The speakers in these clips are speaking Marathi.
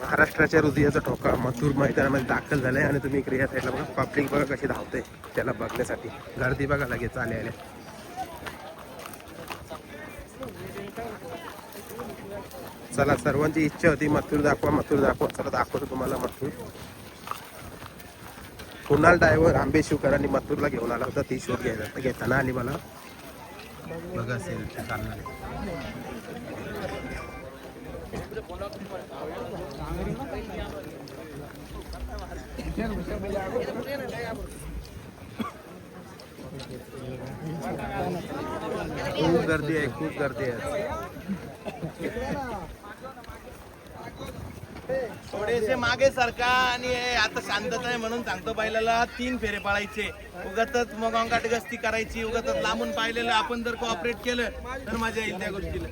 महाराष्ट्राच्या हृदयाचा ठोका मथुर मैदानामध्ये दाखल झालाय आणि तुम्ही इकडे या साईडला बघा पब्लिक बघा कशी धावते त्याला बघण्यासाठी. गर्दी बघा लगेच आले आले. चला सर्वांची इच्छा होती मथुर दाखवा मथुर दाखवा. चला दाखवतो तुम्हाला मथुर. कुणाल ड्रायव्हर आंबेशिवकरांनी मथुरला घेऊन आला होता ती शोध घ्यायला घेताना आणि मला बघा असेल चालणार खूप गर्दी आहे खूप गर्दी आहे. थोडेसे मागे सरका आणि आता शांतता आहे म्हणून सांगतो बैलाला 3 फेरे पाळायचे. उगाच मग अंगाट गस्ती करायची. उगाच लांबून पाहिलेलं आपण जर कोऑपरेट केलं तर मजा येईल त्या गोष्टीला.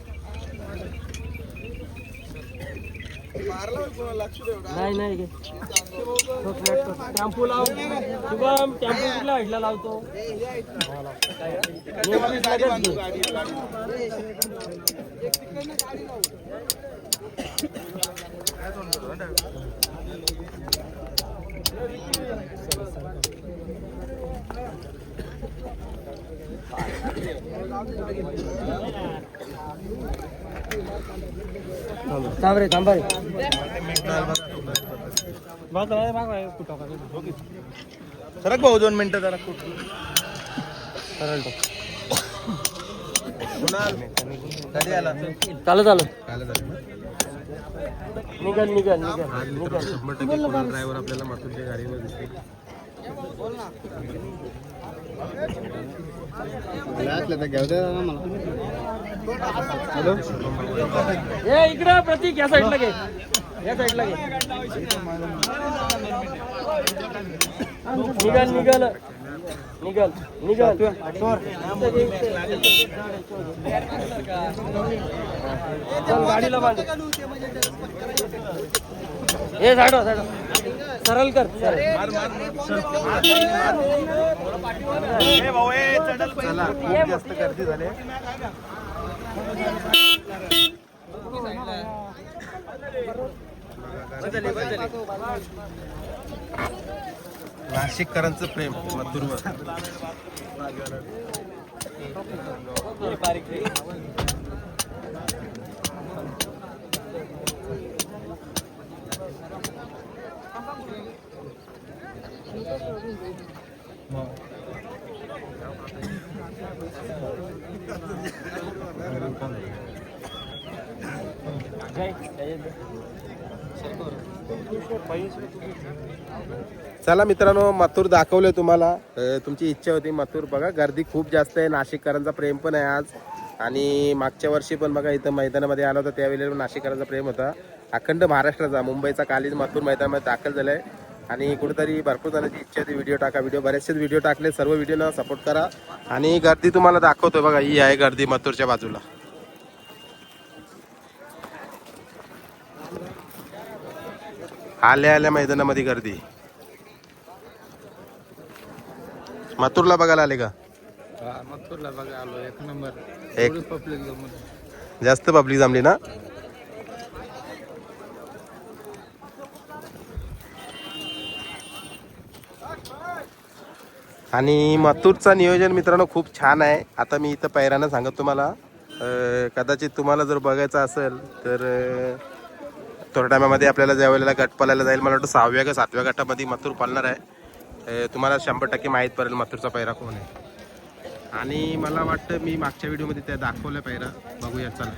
नाही नाही टॅम्पो लाव शुभम. टॅम्पो कुठला हटला लावतो. थांब रे थांब रे. सरक भाऊ 2 मिनिटं जरा सरळ कधी आला. चालू चालू काल झालं निघल निघल निघल आज निघल. 100% ड्रायव्हर आपल्याला मथुरच्या गाडीवर दिसते. हॅलो ए इकडे प्रतीक या साईडला घे या साईडला घे. निघल निघल निघल निघल. चल गाडीला बांध. हे साडो साडो सरळ कर सरळ. चला खूप जास्त गर्दी झाली. नाशिककरांचं प्रेम मथुरवर. चला मित्रांनो मथुर दाखवले तुम्हाला. तुमची इच्छा होती मथुर बघा. गर्दी खूप जास्त आहे. नाशिककरांचा प्रेम पण आहे आज. आणि मागच्या वर्षी पण बघा इथं मैदानामध्ये आला होता त्यावेळेला नाशिककरांचा प्रेम होता. अखंड महाराष्ट्राचा मुंबईचा कालीज मथुर मैदानामध्ये दाखल झालाय. आणि कुठेतरी भरपूर जणांची इच्छा होती व्हिडिओ टाका. बरेचसे व्हिडिओ टाकले. सर्व व्हिडिओना सपोर्ट करा. आणि गर्दी तुम्हाला दाखवतोय बघा ही आहे गर्दी मथुरच्या बाजूला. आल्या आल्या मैदानामध्ये गर्दी. मथुरला बघायला आले का. मथुरला बघा आलो. एक नंबर. एक पब्लिक जास्त पब्लिक जमली ना. आणि मथुरचा नियोजन मित्रांनो खूप छान आहे. आता मी इथं पैरानं सांगत तुम्हाला. कदाचित तुम्हाला जर बघायचं असेल तर थोड्या टायमामध्ये आपल्याला ज्या वेळेला गट पळायला जाईल मला वाटतं 6व्या का 7व्या गटामध्ये मथुर पळणार आहे. तुम्हाला 100% माहीत पडेल मथुरचा पैरा कोण आहे. आणि मला वाटतं मी मागच्या व्हिडिओमध्ये त्या दाखवल्या पैरा बघूया चला.